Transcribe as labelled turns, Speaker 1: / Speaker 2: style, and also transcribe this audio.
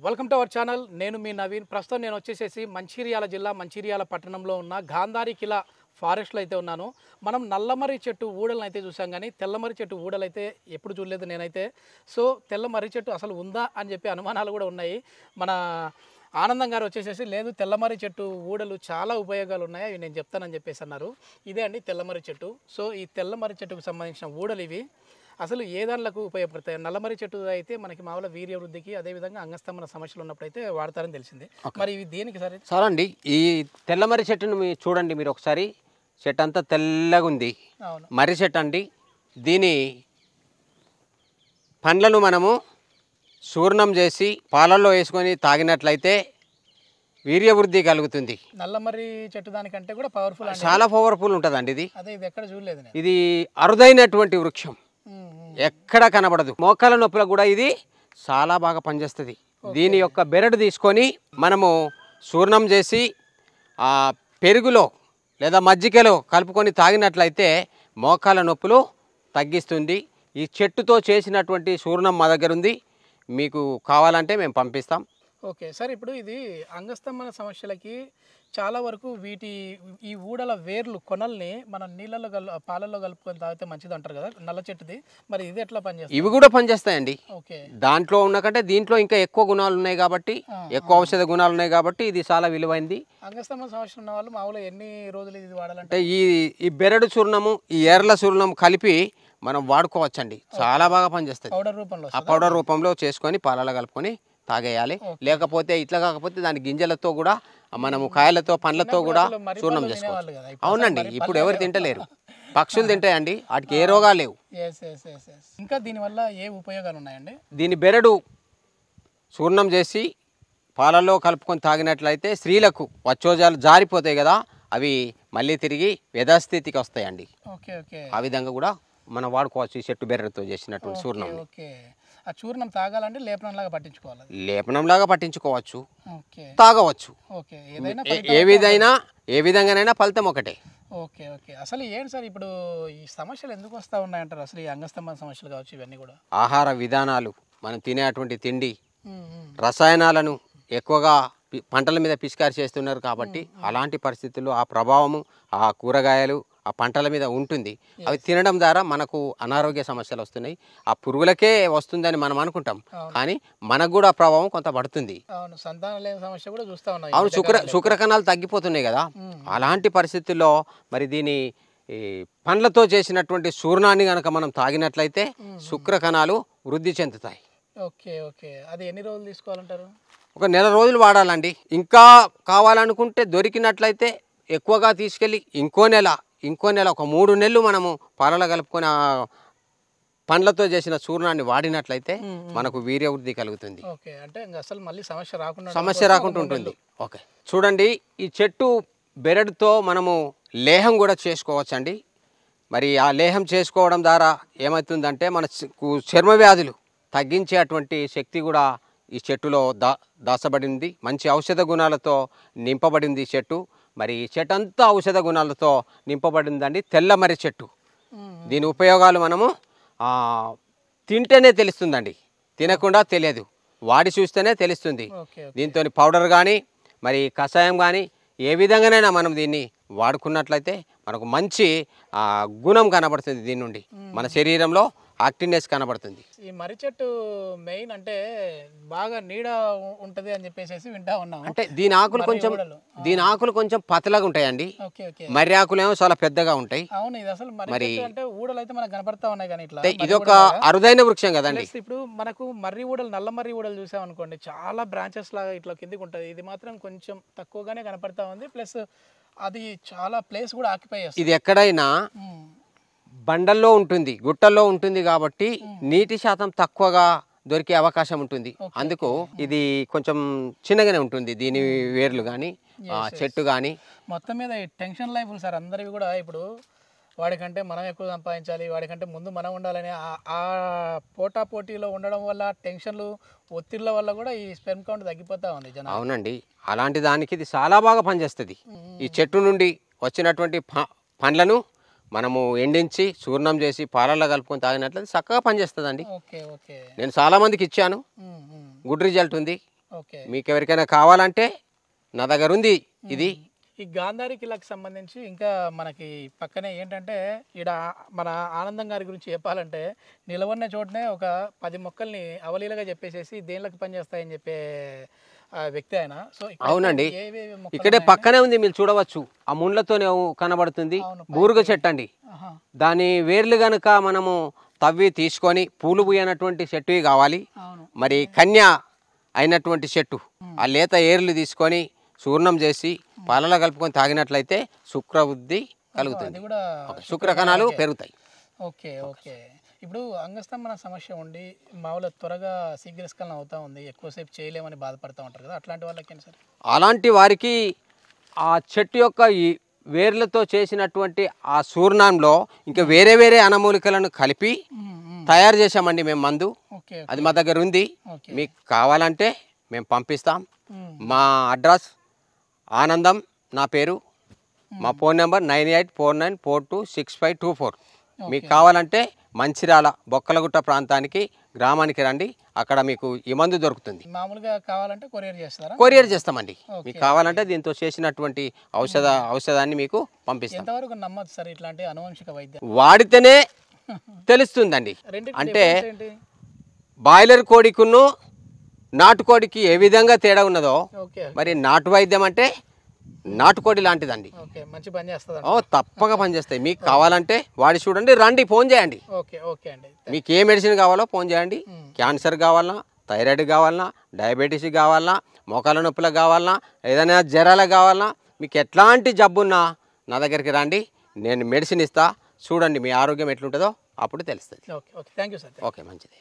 Speaker 1: Welcome to our channel. నేను మీ నవీన్. ప్రస్తుతం నేను వచ్చేసేసి మంచిర్యాల జిల్లా మంచిర్యాల పట్టణంలో ఉన్న గాంధారి కిలా ఫారెస్ట్లో అయితే ఉన్నాను. మనం నల్లమర్రి చెట్టు ఊడలను అయితే చూసాం, కానీ తెల్లమర్రి చెట్టు ఊడలు అయితే ఎప్పుడు చూడలేదు నేనైతే. సో తెల్లమర్రి చెట్టు అసలు ఉందా అని చెప్పి అనుమానాలు కూడా ఉన్నాయి. మన ఆనందం గారు వచ్చేసేసి లేదు, తెల్లమర్రి చెట్టు ఊడలు చాలా ఉపయోగాలు ఉన్నాయి, అవి నేను చెప్తానని చెప్పేసి అన్నారు. ఇదే అండి తెల్లమర్రి చెట్టు. సో ఈ తెల్లమర్రి చెట్టుకు సంబంధించిన ఊడలు ఇవి. అసలు ఏ దానిలకు ఉపయోగపడతాయి? నల్లమర్రి చెట్టు అయితే మనకి మామూలుగా వీర్య వృద్ధికి, అదేవిధంగా అంగస్తంభన సమస్యలు ఉన్నప్పుడు అయితే వాడతారని తెలిసింది. మరి ఇవి దేనికి సరే?
Speaker 2: సరే అండి, ఈ తెల్లమర్రి చెట్టును చూడండి మీరు ఒకసారి. చెట్టు అంతా తెల్లగా ఉంది. మర్రి చెట్టు అండి. దీని పండ్లను మనము చూర్ణం చేసి పాలల్లో వేసుకొని తాగినట్లయితే వీర్యవృద్ధి కలుగుతుంది.
Speaker 1: నల్లమర్రి చెట్టు దానికంటే కూడా పవర్ఫుల్,
Speaker 2: చాలా పవర్ఫుల్ ఉంటుందండి ఇది.
Speaker 1: అదే ఇది ఎక్కడ చూడలేదు.
Speaker 2: ఇది అరుదైనటువంటి వృక్షం, ఎక్కడ కనబడదు. మోకాల నొప్పులకు కూడా ఇది చాలా బాగా పనిచేస్తుంది. దీని యొక్క బెరడు తీసుకొని మనము చూర్ణం చేసి ఆ పెరుగులో లేదా మజ్జిగలో కలుపుకొని తాగినట్లయితే మోకాల నొప్పులు తగ్గిస్తుంది. ఈ చెట్టుతో చేసినటువంటి చూర్ణం మా దగ్గర ఉంది, మీకు కావాలంటే మేము పంపిస్తాం.
Speaker 1: ఓకే సార్, ఇప్పుడు ఇది అంగస్తంభన సమస్యలకి చాలా వరకు ఈ ఊడల వేర్లు కొనల్ని మనం నీళ్ళలో పాలల్లో కలుపుకొని తాగితే మంచిది అంటారు కదా, నల్ల చెట్టుది. మరి ఇది ఎట్లా పనిచేస్తుంది?
Speaker 2: ఇవి కూడా పనిచేస్తాయండి.
Speaker 1: ఓకే,
Speaker 2: దాంట్లో ఉన్నకంటే దీంట్లో ఇంకా ఎక్కువ గుణాలు ఉన్నాయి కాబట్టి, ఎక్కువ ఔషధ గుణాలు ఉన్నాయి కాబట్టి ఇది చాలా విలువైంది.
Speaker 1: అంగస్తంభన సమస్య ఉన్న వాళ్ళు మామూలుగా ఎన్ని రోజులు ఇది వాడాలంటే?
Speaker 2: ఈ బెరడు చూర్ణము, ఈ ఎర్రల చూర్ణం కలిపి మనం వాడుకోవచ్చండి. చాలా బాగా పనిచేస్తుంది.
Speaker 1: పౌడర్ రూపంలో,
Speaker 2: ఆ పౌడర్ రూపంలో చేసుకొని పాలలో కలుపుకొని తాగేయాలి. లేకపోతే ఇట్లా కాకపోతే దాని గింజలతో కూడా మనము కాయలతో పండ్లతో కూడా చూర్ణం చేసుకోవాలి. అవునండి, ఇప్పుడు ఎవరు తింటలేరు, పక్షులు తింటాయండి, వాటికి ఏ రోగాలు లేవు.
Speaker 1: ఇంకా దీనివల్ల ఏ ఉపయోగాలు ఉన్నాయండి?
Speaker 2: దీని బెరడు చూర్ణం చేసి పాలల్లో కలుపుకొని తాగినట్లయితే స్త్రీలకు వచ్చోజాలు జారిపోతాయి కదా, అవి మళ్ళీ తిరిగి యథాస్థితికి వస్తాయండి. ఆ విధంగా కూడా మనం వాడుకోవచ్చు ఈ చెట్టు బెరడుతో చేసినటువంటి చూర్ణం.
Speaker 1: ఆ చూర్ణం తాగాలంటే లేపనంలాగా పట్టించుకోవాలి?
Speaker 2: లేపనంలాగా పట్టించుకోవచ్చు, తాగవచ్చు. ఏ విధంగానైనా ఫలితం ఒకటే.
Speaker 1: Okay okay. అసలు ఏంటి సార్ ఇప్పుడు ఈ సమస్యలు ఎందుకు వస్తూ ఉన్నాయంటారు? అసలు ఈ అంగస్తంభన సమస్యలు కావచ్చు, ఇవన్నీ కూడా
Speaker 2: ఆహార విధానాలు, మనం తినేటువంటి తిండి, రసాయనాలను ఎక్కువగా పంటల మీద పిచికారి చేస్తున్నారు కాబట్టి అలాంటి పరిస్థితుల్లో ఆ ప్రభావము ఆ కూరగాయలు ఆ పంటల మీద ఉంటుంది. అవి తినడం ద్వారా మనకు అనారోగ్య సమస్యలు వస్తున్నాయి. ఆ పురుగులకే వస్తుందని మనం అనుకుంటాం, కానీ మనకు కూడా ప్రభావం కొంత పడుతుంది. అవును, శుక్రకణాలు తగ్గిపోతున్నాయి కదా, అలాంటి పరిస్థితుల్లో మరి దీని పండ్లతో చేసినటువంటి చూర్ణాన్ని కనుక మనం తాగినట్లయితే శుక్రకణాలు వృద్ధి చెందుతాయి.
Speaker 1: Okay okay. అది ఎన్ని రోజులు తీసుకోవాలంటారు?
Speaker 2: ఒక నెల రోజులు వాడాలండి. ఇంకా కావాలనుకుంటే దొరికినట్లయితే ఎక్కువగా తీసుకెళ్ళి ఇంకో నెల ఒక 3 నెలలు మనము పాలలో కలుపుకొని ఆ పండ్లతో చేసిన చూర్ణాన్ని వాడినట్లయితే మనకు వీర్యవృద్ధి కలుగుతుంది.
Speaker 1: అంటే అసలు మళ్ళీ
Speaker 2: సమస్య రాకుండా ఉంటుంది. ఓకే, చూడండి, ఈ చెట్టు బెరడుతో మనము లేహం కూడా చేసుకోవచ్చండి. మరి ఆ లేహం చేసుకోవడం ద్వారా ఏమవుతుందంటే మన చర్మ వ్యాధులు తగ్గించేటువంటి శక్తి కూడా ఈ చెట్టులో దాచబడింది. మంచి ఔషధ గుణాలతో నింపబడింది ఈ చెట్టు. మరి ఈ చెట్టు అంతా ఔషధ గుణాలతో నింపబడిందండి. తెల్లమర్రి చెట్టు, దీని ఉపయోగాలు మనము తింటేనే తెలుస్తుందండి, తినకుండా తెలియదు, వాడి చూస్తేనే తెలుస్తుంది. దీంతో పౌడర్ కానీ మరి కషాయం కానీ ఏ విధంగానైనా మనం దీన్ని వాడుకున్నట్లయితే మనకు మంచి గుణం కనబడుతుంది. దీని నుండి మన శరీరంలో యాక్టివ్నెస్ కనబడుతుంది.
Speaker 1: ఈ మర్రి చెట్టు మెయిన్ అంటే బాగా నీడ ఉంటది అని చెప్పేసి వింటా ఉన్నాం.
Speaker 2: అంటే దీని ఆకులు కొంచెం పతలాగా ఉంటాయండి. మర్రి ఆకులు ఏమో చాలా పెద్దగా ఉంటాయి.
Speaker 1: అవును, ఇది అసలు మరి అంటే ఊడలు అయితే మనకు కనపడతా ఉన్నాయి, కానీ ఇట్లా
Speaker 2: ఇది ఒక అరుదైన వృక్షం కదండి.
Speaker 1: ఇప్పుడు మనకు మర్రి ఊడలు, నల్ల మర్రి ఊడలు చూసాం అనుకోండి, చాలా బ్రాంచెస్ లాగా ఇట్లా కిందికి ఉంటది. ఇది మాత్రం కొంచెం తక్కువగానే కనపడతా ఉంది. ప్లస్ అది చాలా ప్లేస్ కూడా ఆక్యుపై చేస్తుంది.
Speaker 2: ఇది ఎక్కడైనా బండల్లో ఉంటుంది, గుట్టల్లో ఉంటుంది కాబట్టి నీటి శాతం తక్కువగా దొరికే అవకాశం ఉంటుంది. అందుకు ఇది కొంచెం చిన్నగానే ఉంటుంది దీని వేర్లు కానీ చెట్టు కానీ.
Speaker 1: మొత్తం మీద టెన్షన్ లైఫ్ సార్ అందరివి కూడా. ఇప్పుడు వాడికంటే మనం ఎక్కువ సంపాదించాలి, వాడికంటే ముందు మనం ఉండాలని ఆ పోటీలో ఉండడం వల్ల, టెన్షన్లు ఒత్తిళ్ల వల్ల కూడా ఈ స్పెర్మ్ కౌంట్ తగ్గిపోతా ఉంది జనాలు.
Speaker 2: అవునండి, అలాంటి దానికి ఇది చాలా బాగా పనిచేస్తుంది. ఈ చెట్టు నుండి వచ్చినటువంటి పండ్లను మనము ఎండించి చూర్ణం చేసి పాలల్లో కలుపుకొని తాగినట్లయితే చక్కగా పనిచేస్తుందండి. నేను చాలా మందికి ఇచ్చాను, గుడ్ రిజల్ట్ ఉంది.
Speaker 1: ఓకే.
Speaker 2: మీకు ఎవరికైనా కావాలంటే నా దగ్గర ఉంది ఇది.
Speaker 1: ఈ గాంధారి కిలాకి సంబంధించి ఇంకా మనకి పక్కనే ఏంటంటే ఈడ మన ఆనందం గారి గురించి చెప్పాలంటే నిలవన్న చోటనే ఒక 10 మొక్కల్ని అవలీలగా చెప్పేసేసి దేనిలోకి పనిచేస్తాయని చెప్పే వ్యక్తి ఆయన. సో
Speaker 2: అవునండి,
Speaker 1: ఏవేవి మొక్కలు
Speaker 2: ఇక్కడే
Speaker 1: ఉన్నాయండి?
Speaker 2: పక్కనే ఉంది, మీరు చూడవచ్చు. ఆ ముళ్ళతోనే కనబడుతుంది
Speaker 1: అవును,
Speaker 2: బూరుగ చెట్టు అండి.
Speaker 1: ఆహా.
Speaker 2: దాని వేర్లు గనుక మనము తవ్వి తీసుకొని పూలు పూయనటువంటి చెట్టువి కావాలి.
Speaker 1: అవును.
Speaker 2: మరి కన్య అయినటువంటి చెట్టు ఆ లేత ఏర్లు తీసుకొని చూర్ణం చేసి పాలలో కలుపుకొని తాగినట్లయితే శుక్రబుద్ధి కలుగుతుంది.
Speaker 1: అది కూడా
Speaker 2: శుక్రకణాలు పెరుగుతాయి.
Speaker 1: ఓకే. ఓకే. ఇప్పుడు అంగస్తంభన సమస్య ఉండి మామూలుగా త్వరగా శీఘ్రస్ఖలనం అవుతా ఉంది, ఎక్కువసేపు చేయలేమని బాధపడుతూ ఉంటారు కదా, అట్లాంటి వాళ్ళకి ఏంటి సార్?
Speaker 2: అలాంటి వారికి ఆ చెట్టు యొక్క ఈ వేర్లతో చేసినటువంటి ఆ చూర్ణంలో ఇంకా వేరే వేరే అనమూలికలను కలిపి తయారు చేసామండి మేము మందు.
Speaker 1: ఓకే.
Speaker 2: అది మా దగ్గర ఉంది.
Speaker 1: ఓకే.
Speaker 2: మీకు కావాలంటే మేము పంపిస్తాం.
Speaker 1: మ్మ్.
Speaker 2: మా అడ్రస్ ఆనందం, నా పేరు, మా ఫోన్ నెంబర్ 9849426524. మీకు కావాలంటే మంచిర్యాల బొక్కలగుట్ట ప్రాంతానికి గ్రామానికి రండి, అక్కడ మీకు ఈ మందు దొరుకుతుంది.
Speaker 1: మామూలుగా కావాలంటే కొరియర్ చేస్తారా?
Speaker 2: కొరియర్ చేస్తామండి.
Speaker 1: ఓకే.
Speaker 2: మీకు కావాలంటే దీంతో చేసినటువంటి ఔషధాన్ని మీకు పంపిస్తాం.
Speaker 1: ఎంతవరకు నమ్మదు సార్ ఇట్లాంటి అనువంశిక వైద్యం?
Speaker 2: వాడితేనే తెలుస్తుందండి.
Speaker 1: రెండింటికి
Speaker 2: అంటే
Speaker 1: difference ఏంటి?
Speaker 2: బాయిలర్ కోడికును నాటుకోడికి ఏ విధంగా తేడా ఉన్నదో
Speaker 1: ఓకే.
Speaker 2: మరి నాటు వైద్యం అంటే నాటుకోడి లాంటిదండి.
Speaker 1: ఓకే, మంచి పని చేస్తుంది.
Speaker 2: ఓ తప్పక పనిచేస్తాయి. మీకు కావాలంటే వాడి చూడండి, రండి, ఫోన్ చేయండి.
Speaker 1: ఓకే. ఓకే అండి.
Speaker 2: మీకు ఏ మెడిసిన్ కావాలో ఫోన్ చేయండి. క్యాన్సర్ కావాలన్నా, థైరాయిడ్ కావాలన్నా, డయాబెటీస్ కావాలన్నా, మోకాల నొప్పులకు కావాలన్నా, ఏదైనా జ్వరాలకు కావాలన్నా, మీకు ఎట్లాంటి జబ్బున్నా నా దగ్గరికి రండి, నేను మెడిసిన్ ఇస్తా. చూడండి మీ ఆరోగ్యం ఎట్లుంటుందో అప్పుడు తెలుస్తుంది.
Speaker 1: Okay. Okay. Thank you sir.
Speaker 2: Okay, మంచిది.